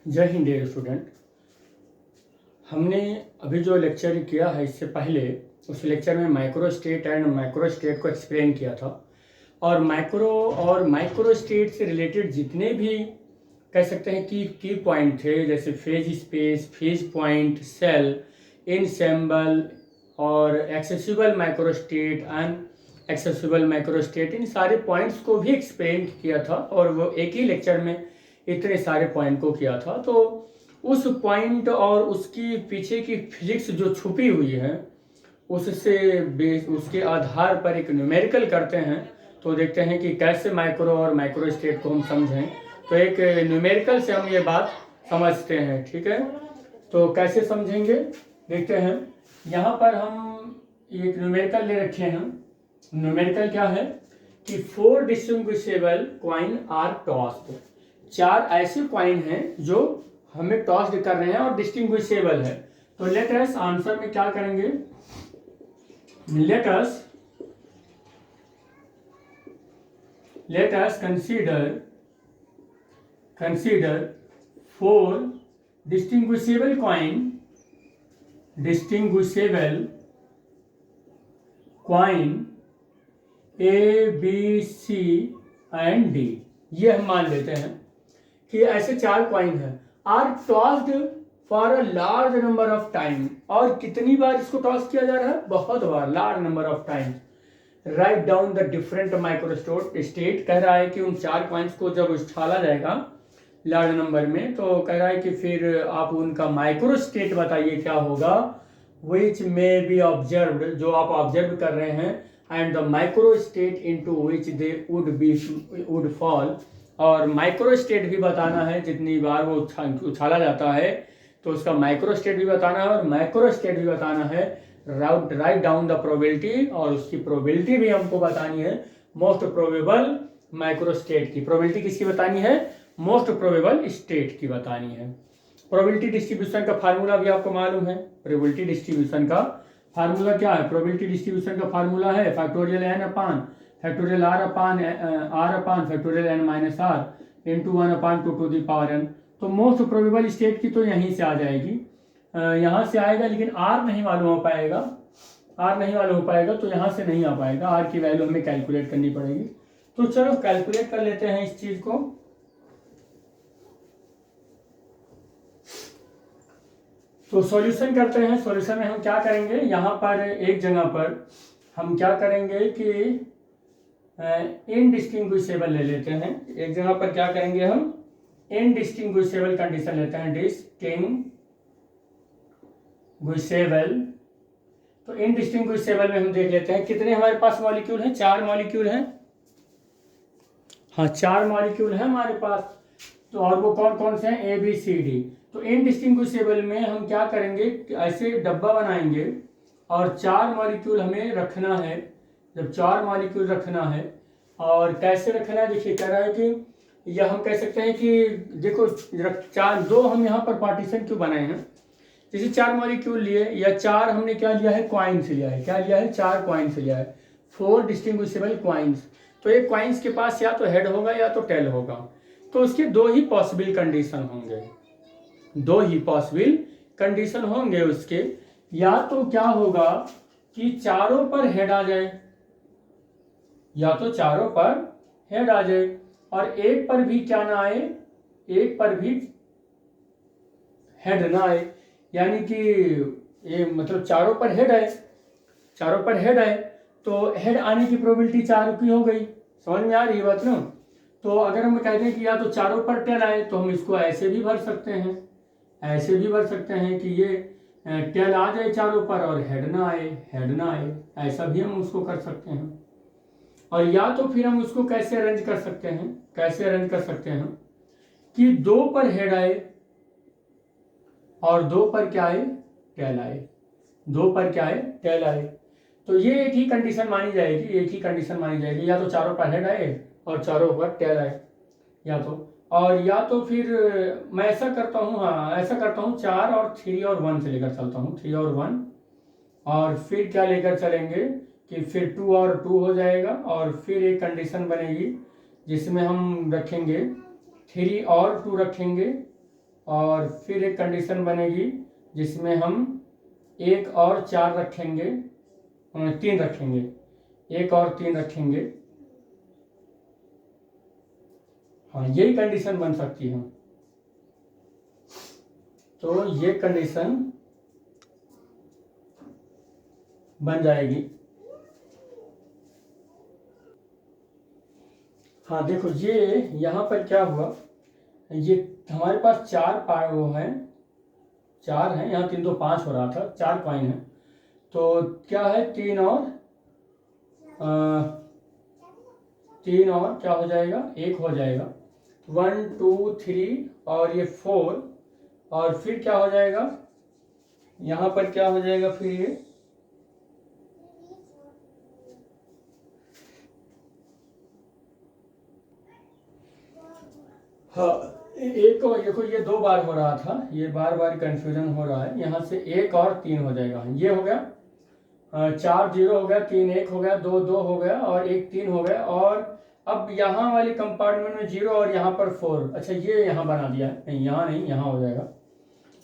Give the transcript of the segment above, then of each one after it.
जय Hind dear student. हमने अभी जो लेक्चर किया है इससे पहले उस लेक्चर में micro state and micro state को एक्सप्लेन किया था। और माइक्रो स्टेट से रिलेटेड जितने भी कह सकते हैं कि की पॉइंट थे, जैसे phase space, phase point, cell, ensemble और accessible micro state, inaccessible micro state, इन सारे पॉइंट्स को भी एक्सप्लेन किया था और वो एक ही लेक्चर में इतने सारे पॉइंट को किया था। तो उस पॉइंट और उसकी पीछे की फिजिक्स जो छुपी हुई है उसके आधार पर एक न्यूमेरिकल करते हैं, तो देखते हैं कि कैसे माइक्रो और माइक्रो स्टेट को हम समझें। तो एक न्यूमेरिकल से हम ये बात समझते हैं, ठीक है। तो कैसे समझेंगे देखते हैं। यहाँ पर हम एक न्यूमेरिकल ले रखे हैं। न्यूमेरिकल क्या है कि 4 डिस्टिंग्विशेबल कॉइन आर टॉस्ड। 4 ऐसे कॉइन हैं जो हमें टॉस कर रहे हैं और डिस्टिंग्विशेबल है। तो लेट अस आंसर में क्या करेंगे, let us consider 4 distinguishable coin A B C and D. ये हम मान लेते हैं कि ऐसे 4 कॉइन हैं, are tossed for a large number of time. और कितनी बार इसको टॉस किया जा रहा है? बहुत बार, large number of time. Write down the different micro state. कह रहा है कि उन 4 कॉइन्स को जब उछाला जाएगा लार्ज नंबर में, तो कह रहा है कि फिर आप उनका माइक्रो स्टेट बताइए क्या होगा, विच मे बी ऑब्जर्व्ड, जो आप ऑब्जर्व कर रहे हैं, and the micro state into which they would fall. और माइक्रो स्टेट भी बताना है, जितनी बार वो उछाला जाता है तो उसका माइक्रो स्टेट भी बताना है और मैक्रो स्टेट भी बताना है। राइट डाउन द प्रोबेबिलिटी, और उसकी प्रोबेबिलिटी भी हमको बतानी है, मोस्ट प्रोबेबल माइक्रो स्टेट की। प्रोबेबिलिटी किसकी बतानी है? मोस्ट प्रोबेबल स्टेट की बतानी है। प्रोबेबिलिटी डिस्ट्रीब्यूशन का फार्मूला भी आपको मालूम है। प्रोबेबिलिटी डिस्ट्रीब्यूशन का फार्मूला क्या है? प्रोबेबिलिटी डिस्ट्रीब्यूशन का फार्मूला है factorial n upon factorial r upon factorial n minus r into 1 upon 2 to the power n। तो मोस्ट प्रोबेबल स्टेट की तो यहीं से आ जाएगी, यहाँ से आएगा, लेकिन r नहीं मालूम हो पाएगा। r नहीं मालूम हो पाएगा तो यहाँ से नहीं आ पाएगा। r की वैल्यू हमें कैलकुलेट करनी पड़ेगी। तो चलो कैलकुलेट कर लेते हैं इस चीज को। तो सॉल्यूशन करते हैं। सॉल्यूशन में हम क्या करेंगे, यहाँ पर एक जगह पर हम क्या करेंगे कि इनडिस्टिंग्विशेबल ले लेते हैं। एक जगह पर क्या करेंगे, हम इनडिस्टिंग्विशेबल कंडीशन लेते हैं, डिस्टिंग्विशेबल। तो इनडिस्टिंग्विशेबल में हम देख लेते हैं कितने हमारे पास मॉलिक्यूल हैं। 4 मॉलिक्यूल हैं। हाँ, 4 मॉलिक्यूल हैं हमारे पास। तो और वो कौन कौन से हैं? A B C D. तो इनडिस्टिंग्विशेबल में हम क्या करेंगे, ऐसे डब्बा बनाएंगे और 4 मॉलिक्यूल हमें रखना है। जब 4 मॉलिक्यूल रखना है, और कैसे रखना है देखिए, कह रहा है कि या हम कह सकते हैं कि देखो 2 हम यहाँ पर पार्टीशन क्यों बनाए हैं। जैसे 4 मॉलिक्यूल लिए, या 4 हमने क्या लिया है, क्वाइंस लिया है। क्या लिया है? 4 क्वाइंस लिया है, 4 डिस्टिंग्विशेबल क्वाइंस। तो एक क्वाइंस के पास या तो हेड होगा या तो टेल होगा। तो उसके 2 ही पॉसिबल कंडीशन होंगे, 2 ही पॉसिबल कंडीशन होंगे उसके। या तो क्या होगा कि चारों पर हेड आ जाए, या तो चारों पर हेड आ जाए, और एक पर भी क्या ना आए, एक पर भी हेड ना आए। यानी कि ये मतलब चारों पर हेड आए, चारों पर हेड आए, तो हेड आने की प्रोबेबिलिटी 4 की हो गई। समझ में आ रही है बात ना? तो अगर हम कहते हैं कि या तो चारों पर टेल आए, तो हम इसको ऐसे भी भर सकते हैं, ऐसे भी भर सकते हैं कि ये टेल आ जाए चारों पर और हेड ना आए, हेड ना आए। ऐसा भी हम उसको कर सकते हैं। और या तो फिर हम उसको कैसे अरेंज कर सकते हैं, कैसे अरेंज कर सकते हैं कि 2 पर हेड आए और 2 पर क्या आए, टेल आए। 2 पर क्या आए, टेल आए। तो ये एक ही कंडीशन मानी जाएगी, एक ही कंडीशन मानी जाएगी, या तो चारों पर हेड आए और चारों पर टेल आए, या तो फिर मैं ऐसा करता हूँ, हाँ ऐसा करता हूँ, 4 और 3 और 1 से लेकर चलता हूँ, 3 और 1, और फिर क्या लेकर चलेंगे कि फिर 2 और 2 हो जाएगा, और फिर एक कंडीशन बनेगी जिसमें हम रखेंगे 3 और 2 रखेंगे, और फिर एक कंडीशन बनेगी जिसमें हम 1 और 4 रखेंगे, 3 रखेंगे, 1 और 3 रखेंगे। हाँ, यही कंडीशन बन सकती है। तो ये कंडीशन बन जाएगी। हाँ देखो, ये यहाँ पर क्या हुआ, ये हमारे पास 4 वो हैं, 4 हैं, यहाँ 3 2 5 हो रहा था, 4 कॉइन है। तो क्या है, 3 और 3 और क्या हो जाएगा, 1 हो जाएगा। 1 2 3 और ये 4, और फिर क्या हो जाएगा, यहाँ पर क्या हो जाएगा फिर ये, हाँ एक और देखो, ये 2 बार हो रहा था, ये बार बार कंफ्यूजन हो रहा है। यहाँ से 1 और 3 हो जाएगा, ये हो गया 4 0 हो गया, 3 1 हो गया, 2 2 हो गया और 1 3 हो गया। और अब यहाँ वाली कंपार्टमेंट में 0 और यहाँ पर 4, अच्छा ये यहाँ बना दिया है, नहीं यहाँ नहीं, यहाँ हो जाएगा।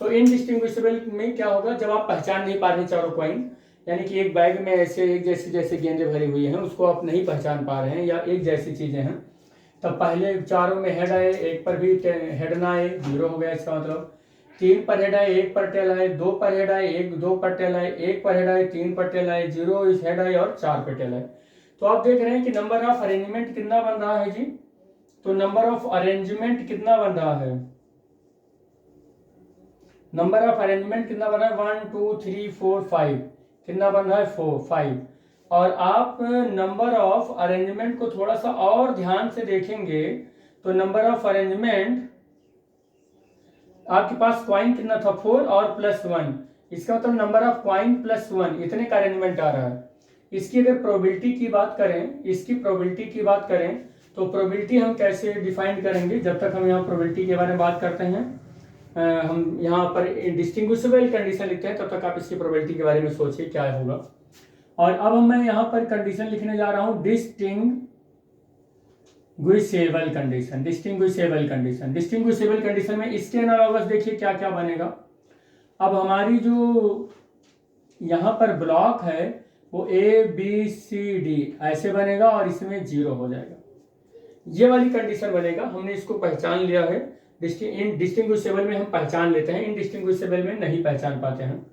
तो इनडिस्टिंग्विशेबल में क्या होगा, जब आप पहचान नहीं पा रहे चारों कॉइन, यानी कि एक बैग में ऐसे एक जैसी जैसे गेंदें भरी हुई हैं, उसको आप नहीं पहचान पा रहे हैं या एक जैसी चीजें हैं, तब पहले चारों में हेड आए, एक पर भी हेड ना आए, 0 हो गया। इसका मतलब 3 पर हेड आए, 1 पर टेल आए, 2 पर हेड आए, 2 पर टेल आए, 1 पर हेड आए, 3 पर टेल आए, 0 इस हेड आए और 4 पर टेल आए। तो आप देख रहे हैं कि नंबर ऑफ अरेंजमेंट कितना बन रहा है जी, तो नंबर ऑफ अरेंजमेंट कितना बन रहा है, नंबर ऑफ अरेंजमेंट कितना बन रहा है, 1 2 3 4 5, कितना बन रहा है, 4 5। और आप नंबर ऑफ अरेंजमेंट को थोड़ा सा और ध्यान से देखेंगे तो नंबर ऑफ अरेंजमेंट आपके पास कॉइन कितना था, 4 और +1, इसका मतलब नंबर ऑफ कॉइन +1, इतने का अरेंजमेंट आ रहा है। इसकी अगर प्रोबेबिलिटी की बात करें, इसकी प्रोबेबिलिटी की बात करें तो प्रोबेबिलिटी हम कैसे डिफाइन करेंगे, जब तक हम यहाँ प्रोबेबिलिटी के बारे में बात करते हैं, हम यहाँ पर डिस्टिंग्विशेबल कंडीशन लिखते हैं, तब तक आप इसकी प्रोबेबिलिटी के बारे में सोचिए क्या होगा। और अब मैं यहाँ पर कंडीशन लिखने जा रहा हूँ, distinguishable condition. Distinguishable condition, distinguishable condition में इसके एनालॉगस देखिए क्या क्या बनेगा। अब हमारी जो यहाँ पर ब्लॉक है वो ABCD ऐसे बनेगा और इसमें 0 हो जाएगा, ये वाली कंडीशन बनेगा। हमने इसको पहचान लिया है, डिस्टिंग्विशेबल में हम पहचान लेते हैं, इनडिस्टिंग्विशेबल में नहीं पहचान पाते हैं।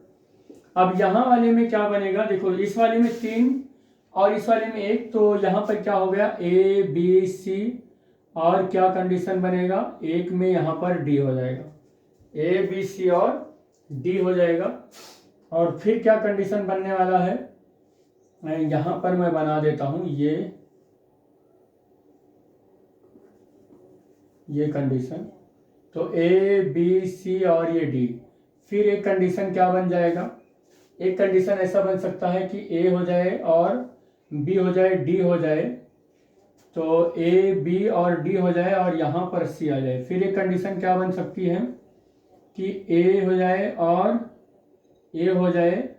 अब यहाँ वाले में क्या बनेगा, देखो इस वाले में 3 और इस वाले में 1, तो यहाँ पर क्या हो गया, ABC और क्या कंडीशन बनेगा, 1 में यहाँ पर D हो जाएगा, ABC और D हो जाएगा। और फिर क्या कंडीशन बनने वाला है, यहाँ पर मैं बना देता हूँ ये कंडीशन, तो ABC और ये D। फिर एक कंडीशन क्या बन जाएगा, एक कंडीशन ऐसा बन सकता है कि A हो जाए और B हो जाए, D हो जाए, तो A B और D हो जाए और यहाँ पर C आ जाए। फिर एक कंडीशन क्या बन सकती है कि A हो जाए और A हो जाए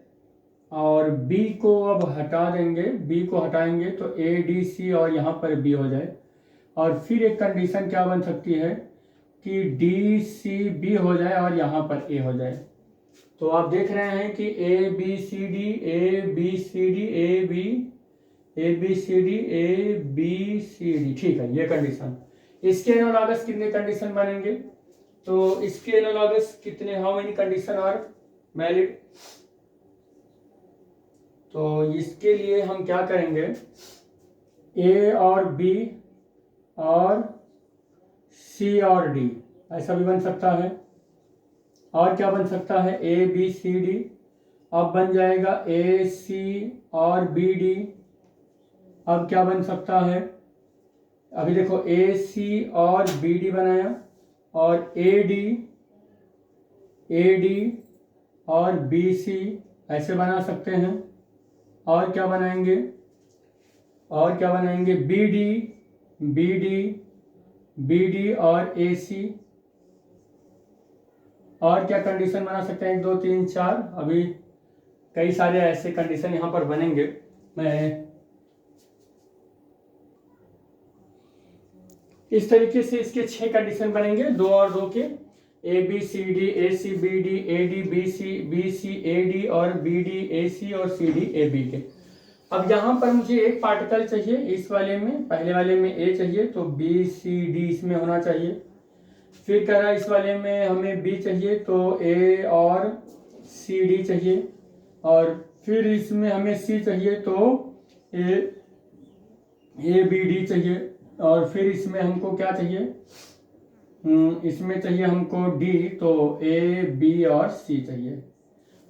और B को अब हटा देंगे, B को हटाएंगे तो ADC और यहाँ पर B हो जाए। और फिर एक कंडीशन क्या बन सकती है कि DCB हो जाए और यहाँ पर A हो जाए। तो आप देख रहे हैं कि ABCD ABCD ABCD, ठीक है, ये कंडीशन। इसके एनालॉगस कितने कंडीशन बनेंगे, तो इसके एनालॉगस कितने, how many condition are valid, तो इसके लिए हम क्या करेंगे, A और B और C और D ऐसा भी बन सकता है। और क्या बन सकता है, ABCD, अब बन जाएगा AC और BD। अब क्या बन सकता है, अभी देखो AC और BD बनाया और AD और BC ऐसे बना सकते हैं। और क्या बनाएंगे, BD और AC। और क्या कंडीशन बना सकते हैं, 1 2 3 4, अभी कई सारे ऐसे कंडीशन यहाँ पर बनेंगे। मैं इस तरीके से इसके 6 कंडीशन बनेंगे, 2 और 2 के। A B C D, A C B D, A D B C A D और बी डी ए सी और सी डी ए बी के। अब यहाँ पर मुझे एक पार्टिकल चाहिए, इस वाले में, पहले वाले में ए चाहिए तो बी सी डी इसमें होना चाहिए। फिर कह रहा है इस वाले में हमें बी चाहिए तो ए और सी डी चाहिए, और फिर इसमें हमें सी चाहिए तो ए बी डी चाहिए, और फिर इसमें हमको क्या चाहिए, इसमें चाहिए हमको डी, तो ए बी और सी चाहिए।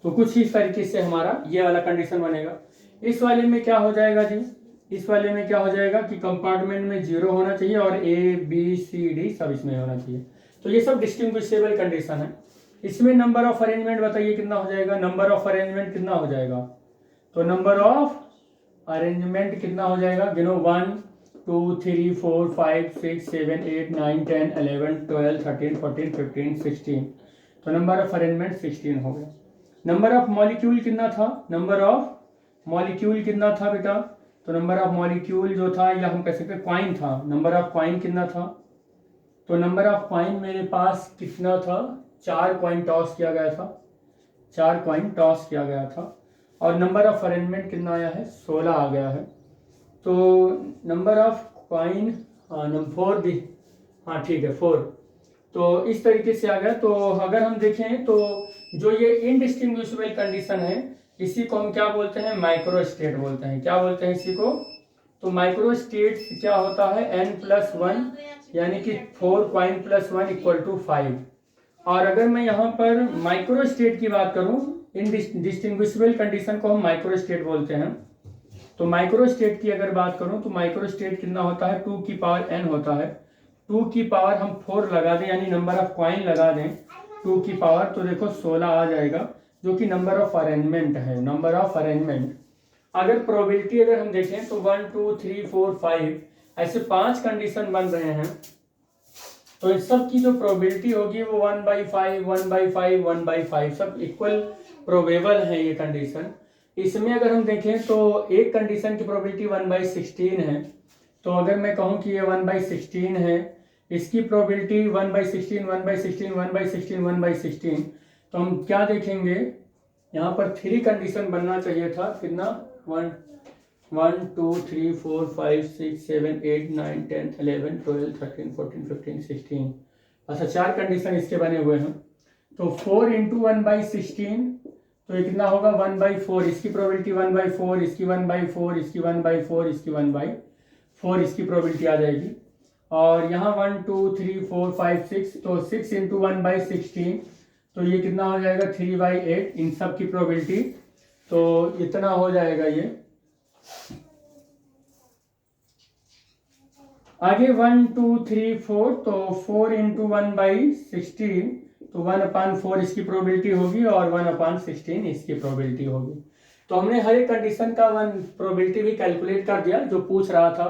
तो कुछ इस तरीके से हमारा ये वाला कंडीशन बनेगा। इस वाले में क्या हो जाएगा जी, इस वाले में क्या हो जाएगा कि कंपार्टमेंट में 0 होना चाहिए और ए बी सी डी सब इसमें होना चाहिए। तो ये सब डिस्टिंग्विशेबल कंडीशन है। इसमें नंबर ऑफ अरेंजमेंट बताइए कितना हो जाएगा, नंबर ऑफ अरेंजमेंट कितना हो जाएगा, तो नंबर ऑफ अरेंजमेंट कितना हो जाएगा, गिनो 1 2 3 4 5 6 7 8 9 10 11 12 13 14 15 16, तो नंबर ऑफ अरेंजमेंट 16 हो गया। नंबर ऑफ मॉलिक्यूल कितना था, नंबर ऑफ मॉलिक्यूल कितना था बेटा, तो नंबर ऑफ मॉलिक्यूल जो था, या हम कह सकते हैं क्वाइन था, नंबर ऑफ क्वाइन कितना था, तो नंबर ऑफ क्वाइन मेरे पास कितना था, 4 क्वाइन टॉस किया गया था, 4 क्वाइन टॉस किया गया था। और नंबर ऑफ अरेंजमेंट कितना आया है, 16 आ गया है। तो नंबर ऑफ क्वाइन 4 दी, हाँ ठीक है 4, तो इस तरीके से आ गया। तो अगर हम देखें तो जो ये इनडिस्टिंग्विशेबल कंडीशन है, इसी को हम क्या बोलते हैं, माइक्रो स्टेट बोलते हैं। क्या बोलते हैं इसी को, तो माइक्रो स्टेट क्या होता है, n+1 यानी कि 4 क्वाइन + 1 = 5। और अगर मैं यहाँ पर माइक्रो स्टेट की बात करूँ, इन डिस्टिंग्विशेबल कंडीशन को हम माइक्रो स्टेट बोलते हैं। तो माइक्रो स्टेट की अगर बात करूँ तो माइक्रो स्टेट कितना होता है, 2 की पावर n होता है, 2 की पावर हम 4 लगा दें, यानी नंबर ऑफ क्वाइन लगा दें 2 की पावर, तो देखो 16 आ जाएगा, जो कि नंबर ऑफ अरेंजमेंट है, नंबर ऑफ अरेंजमेंट। अगर प्रोबेबिलिटी अगर हम देखें तो 1 2 3 4 5 ऐसे 5 कंडीशन बन रहे हैं, तो इस सब की जो प्रोबेबिलिटी होगी वो 1/5 1/5 1/5 सब इक्वल प्रोबेबल है ये कंडीशन। इसमें अगर हम देखें तो एक कंडीशन की प्रोबेबिलिटी 1/16 है, तो अगर मैं कहूँ कि ये 1/16 है, इसकी प्रोबेबिलिटी 1/16 1/16 1/16 1/16, तो हम क्या देखेंगे, यहाँ पर 3 कंडीशन बनना चाहिए था, कितना 1 2 3 4 5 6 7 8 9 10 11 12 13 14 15 16, अच्छा 4 कंडीशन इसके बने हुए हैं। तो 4 × 1/16, तो ये कितना होगा 1/4, इसकी प्रोबेबिलिटी 1/4, इसकी 1/4, इसकी 1/4, इसकी 1/4 इसकी प्रोबेबिलिटी आ जाएगी। और यहाँ 1 2 3 4 5 6, तो 6 × 1/16, तो ये कितना हो जाएगा 3/8, इन सब की प्रोबेबिलिटी, तो इतना हो जाएगा ये। आगे 1 2 3 4, तो 4 × 1/16, तो 1/4 इसकी प्रोबेबिलिटी होगी और 1/16 इसकी प्रोबेबिलिटी होगी। तो हमने हर एक कंडीशन का प्रोबेबिलिटी भी कैलकुलेट कर दिया, जो पूछ रहा था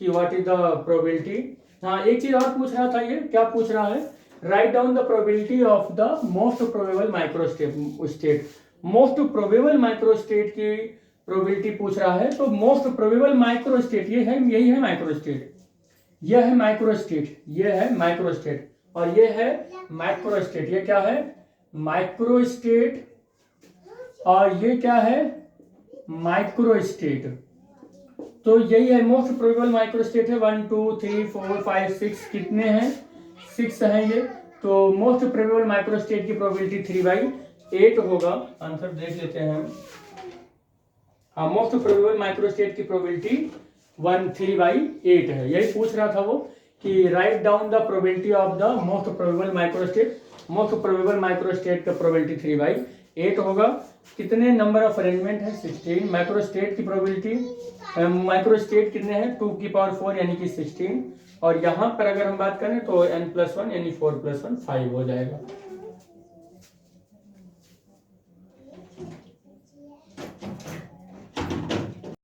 कि व्हाट इज द प्रोबेबिलिटी। हाँ एक चीज और पूछ रहा था, ये क्या पूछ रहा है, right down the probability of the most probable micro state. Most probable micro state की प्रोबेबिलिटी पूछ रहा है, तो मोस्ट प्रोबेबल माइक्रो स्टेट ये है, यही है माइक्रो स्टेट, यह है माइक्रो स्टेट, ये है माइक्रो स्टेट, और ये है माइक्रो स्टेट। ये क्या है, माइक्रो स्टेट, और ये क्या है, माइक्रो स्टेट। तो यही है मोस्ट प्रोबेबल माइक्रो स्टेट है। 1 2 3 4 5 6 कितने हैं, 6 हैं ये। तो मोस्ट प्रोबेबल माइक्रो स्टेट की प्रोबेबिलिटी 3/8 होगा। आंसर देख लेते हैं। हाँ मोस्ट प्रोबेबल माइक्रो स्टेट की प्रोबेबिलिटी 3/8 है। यही पूछ रहा था वो कि right down the probability of the most probable micro state. Most probable micro state का प्रोबेबिलिटी 3/8 होगा। कितने नंबर ऑफ अरेंजमेंट है, 16। माइक्रो स्टेट की प्रोबेबिलिटी, माइक्रो स्टेट कितने हैं, 2 की पावर 4 यानी कि 16। और यहाँ पर अगर हम बात करें तो n+1 यानी 4 + 1 5 हो जाएगा।